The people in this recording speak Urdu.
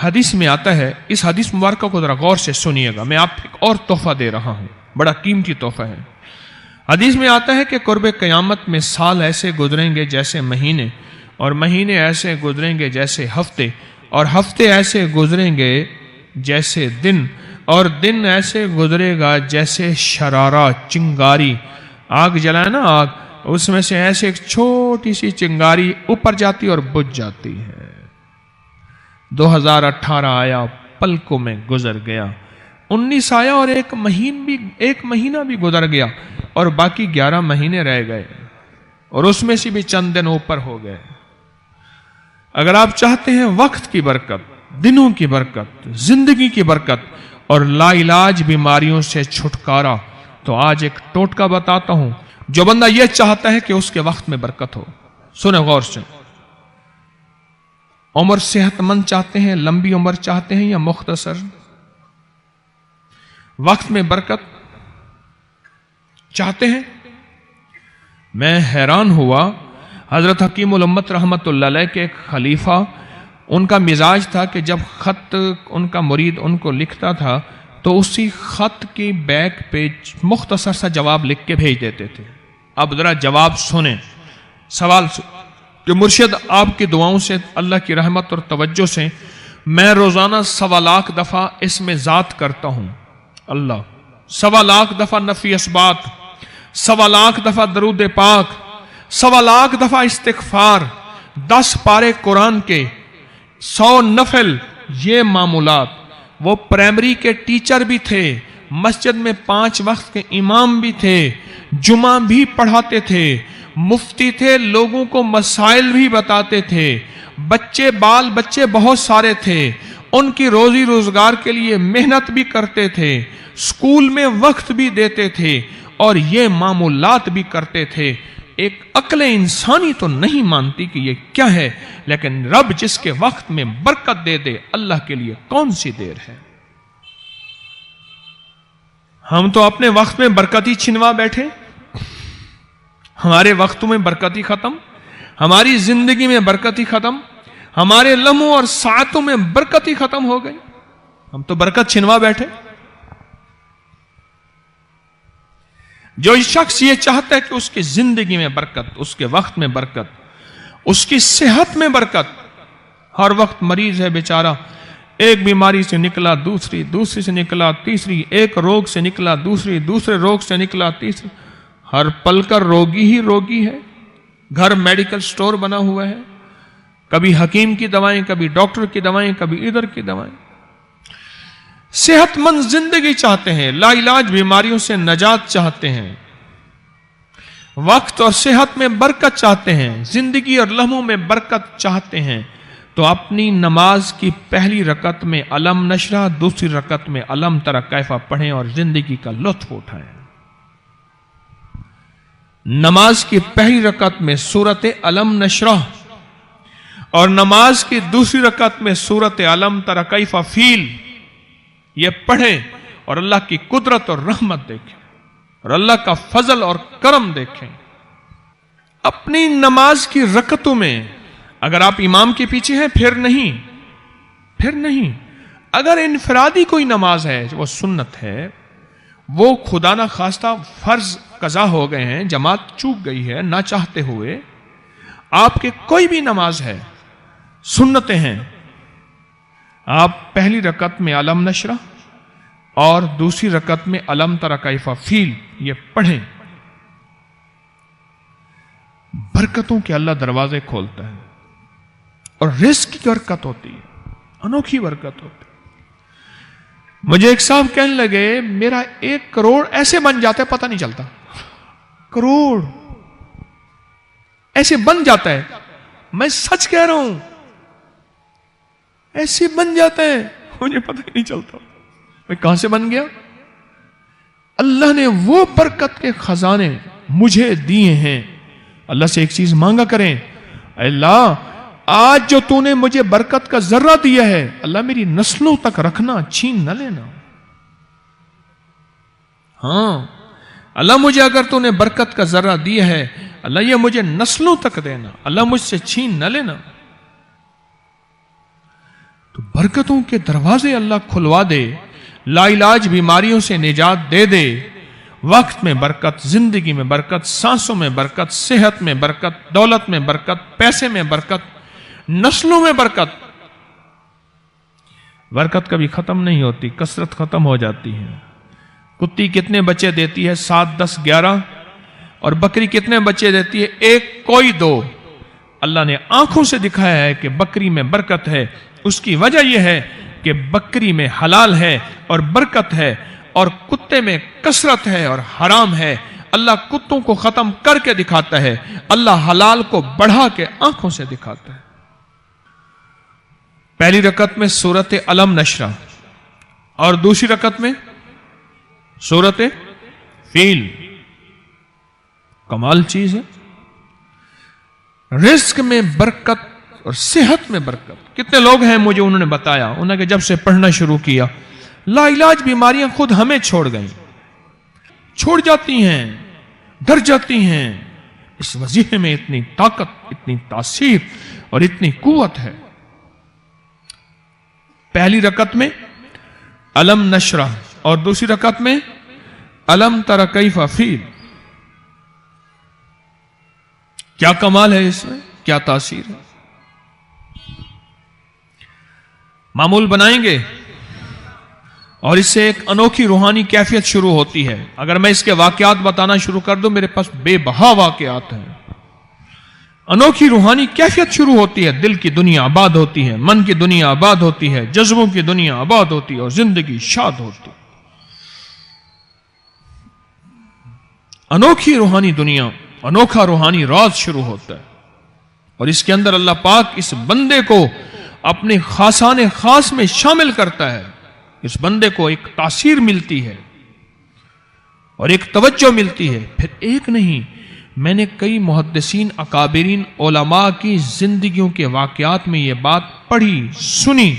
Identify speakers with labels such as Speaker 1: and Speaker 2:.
Speaker 1: حدیث میں آتا ہے، اس حدیث مبارکہ کو ذرا غور سے سنیے گا، میں آپ کو ایک اور تحفہ دے رہا ہوں، بڑا قیمتی تحفہ ہے۔ حدیث میں آتا ہے کہ قرب قیامت میں سال ایسے گزریں گے جیسے مہینے، اور مہینے ایسے گزریں گے جیسے ہفتے، اور ہفتے ایسے گزریں گے جیسے دن، اور دن ایسے گزرے گا جیسے شرارہ، چنگاری۔ آگ جلائے نا آگ، اس میں سے ایسے ایک چھوٹی سی چنگاری اوپر جاتی اور بجھ جاتی ہے۔ 2018 آیا، پلکوں میں گزر گیا، 19 آیا اور ایک مہینہ بھی گزر گیا، اور باقی 11 مہینے رہ گئے، اور اس میں سے بھی چند دن اوپر ہو گئے۔ اگر آپ چاہتے ہیں وقت کی برکت، دنوں کی برکت، زندگی کی برکت اور لا علاج بیماریوں سے چھٹکارا، تو آج ایک ٹوٹکا بتاتا ہوں۔ جو بندہ یہ چاہتا ہے کہ اس کے وقت میں برکت ہو، سنیں غور سے۔ عمر صحت مند چاہتے ہیں، لمبی عمر چاہتے ہیں یا مختصر؟ وقت میں برکت چاہتے ہیں؟ میں حیران ہوا، حضرت حکیم الامت رحمت اللہ علیہ کے ایک خلیفہ، ان کا مزاج تھا کہ جب خط ان کا مرید ان کو لکھتا تھا تو اسی خط کی بیک پہ مختصر سا جواب لکھ کے بھیج دیتے تھے۔ اب ذرا جواب سنیں، سوال کہ مرشد آپ کی دعاؤں سے، اللہ کی رحمت اور توجہ سے میں روزانہ 1.25 لاکھ دفعہ اس میں ذات کرتا ہوں اللہ، 1.25 لاکھ دفعہ نفی اثبات، 1.25 لاکھ دفعہ درود پاک، 1.25 لاکھ دفعہ استغفار، 10 پارے قرآن کے، 100 نفل، یہ معمولات۔ وہ پرائمری کے ٹیچر بھی تھے، مسجد میں 5 وقت کے امام بھی تھے، جمعہ بھی پڑھاتے تھے، مفتی تھے، لوگوں کو مسائل بھی بتاتے تھے، بال بچے بہت سارے تھے، ان کی روزی روزگار کے لیے محنت بھی کرتے تھے، اسکول میں وقت بھی دیتے تھے، اور یہ معمولات بھی کرتے تھے۔ ایک عقل انسانی تو نہیں مانتی کہ یہ کیا ہے، لیکن رب جس کے وقت میں برکت دے دے، اللہ کے لیے کون سی دیر ہے۔ ہم تو اپنے وقت میں برکت ہی چھنوا بیٹھے، ہمارے وقتوں میں برکت ہی ختم، ہماری زندگی میں برکت ہی ختم، ہمارے لمحوں اور ساعتوں میں برکت ہی ختم ہو گئی، ہم تو برکت چھنوا بیٹھے۔ جو شخص یہ چاہتا ہے کہ اس کی زندگی میں برکت، اس کے وقت میں برکت، اس کی صحت میں برکت، ہر وقت مریض ہے بیچارہ، ایک بیماری سے نکلا دوسری، دوسری سے نکلا تیسری، ایک روگ سے نکلا دوسری، دوسرے روگ سے نکلا تیسری، ہر پل کر روگی ہی روگی ہے۔ گھر میڈیکل سٹور بنا ہوا ہے، کبھی حکیم کی دوائیں، کبھی ڈاکٹر کی دوائیں، کبھی ادھر کی دوائیں۔ صحت مند زندگی چاہتے ہیں، لا علاج بیماریوں سے نجات چاہتے ہیں، وقت اور صحت میں برکت چاہتے ہیں، زندگی اور لمحوں میں برکت چاہتے ہیں، تو اپنی نماز کی پہلی رکعت میں علم نشرح، دوسری رکعت میں علم تری کیف پڑھیں اور زندگی کا لطف اٹھائیں۔ نماز کی پہلی رکعت میں سورت علم نشرح اور نماز کی دوسری رکعت میں سورت علم تری کیف فیل، یہ پڑھیں اور اللہ کی قدرت اور رحمت دیکھیں اور اللہ کا فضل اور کرم دیکھیں۔ اپنی نماز کی رکعتوں میں اگر آپ امام کے پیچھے ہیں پھر نہیں، اگر انفرادی کوئی نماز ہے وہ سنت ہے، وہ خدا نہ خواستہ فرض قضا ہو گئے ہیں، جماعت چوک گئی ہے نہ چاہتے ہوئے، آپ کے کوئی بھی نماز ہے، سنتیں ہیں، آپ پہلی رکعت میں علم نشرح اور دوسری رکعت میں علم تری کیف فیل یہ پڑھیں۔ برکتوں کے اللہ دروازے کھولتا ہے اور رزق کی برکت ہوتی ہے، انوکھی برکت ہوتی ہے۔ مجھے ایک صاحب کہنے لگے میرا 1 کروڑ ایسے بن جاتا ہے پتہ نہیں چلتا، کروڑ ایسے بن جاتا ہے، میں سچ کہہ رہا ہوں ایسے بن جاتا ہے، مجھے پتہ ہی نہیں چلتا میں کہاں سے بن گیا۔ اللہ نے وہ برکت کے خزانے مجھے دیے ہیں۔ اللہ سے ایک چیز مانگا کریں، اللہ آج جو تو نے مجھے برکت کا ذرہ دیا ہے اللہ میری نسلوں تک رکھنا، چھین نہ لینا۔ ہاں اللہ مجھے اگر تو نے برکت کا ذرہ دیا ہے اللہ یہ مجھے نسلوں تک دینا، اللہ مجھ سے چھین نہ لینا۔ تو برکتوں کے دروازے اللہ کھلوا دے، لا علاج بیماریوں سے نجات دے دے، وقت میں برکت، زندگی میں برکت، سانسوں میں برکت، صحت میں برکت، دولت میں برکت، پیسے میں برکت، نسلوں میں برکت۔ برکت کبھی ختم نہیں ہوتی، کثرت ختم ہو جاتی ہے۔ کتی کتنے بچے دیتی ہے؟ 7، 10، 11۔ اور بکری کتنے بچے دیتی ہے؟ 1، کوئی 2۔ اللہ نے آنکھوں سے دکھایا ہے کہ بکری میں برکت ہے۔ اس کی وجہ یہ ہے کہ بکری میں حلال ہے اور برکت ہے، اور کتے میں کثرت ہے اور حرام ہے۔ اللہ کتوں کو ختم کر کے دکھاتا ہے، اللہ حلال کو بڑھا کے آنکھوں سے دکھاتا ہے۔ پہلی رکعت میں سورت علم نشرہ اور دوسری رکعت میں سورت فیل۔ کمال چیز ہے۔ رزق میں برکت اور صحت میں برکت۔ کتنے لوگ ہیں مجھے انہوں نے بتایا، انہوں نے کہ جب سے پڑھنا شروع کیا لا علاج بیماریاں خود ہمیں چھوڑ گئیں، چھوڑ جاتی ہیں، ڈر جاتی ہیں۔ اس وظیفے میں اتنی طاقت، اتنی تاثیر اور اتنی قوت ہے۔ پہلی رکعت میں علم نشرہ اور دوسری رکعت میں علم تر کیف فیل۔ کیا کمال ہے اس میں، کیا تاثیر ہے۔ معمول بنائیں گے اور اس سے ایک انوکھی روحانی کیفیت شروع ہوتی ہے۔ اگر میں اس کے واقعات بتانا شروع کر دوں، میرے پاس بے بہا واقعات ہیں۔ انوکھی روحانی کیفیت شروع ہوتی ہے، دل کی دنیا آباد ہوتی ہے، من کی دنیا آباد ہوتی ہے، جذبوں کی دنیا آباد ہوتی ہے اور زندگی شاد ہوتی ہے۔ انوکھی روحانی دنیا، انوکھا روحانی راز شروع ہوتا ہے، اور اس کے اندر اللہ پاک اس بندے کو اپنے خاصان خاص میں شامل کرتا ہے۔ اس بندے کو ایک تاثیر ملتی ہے اور ایک توجہ ملتی ہے۔ پھر ایک نہیں، میں نے کئی محدثین، اکابرین، علماء کی زندگیوں کے واقعات میں یہ بات پڑھی، سنی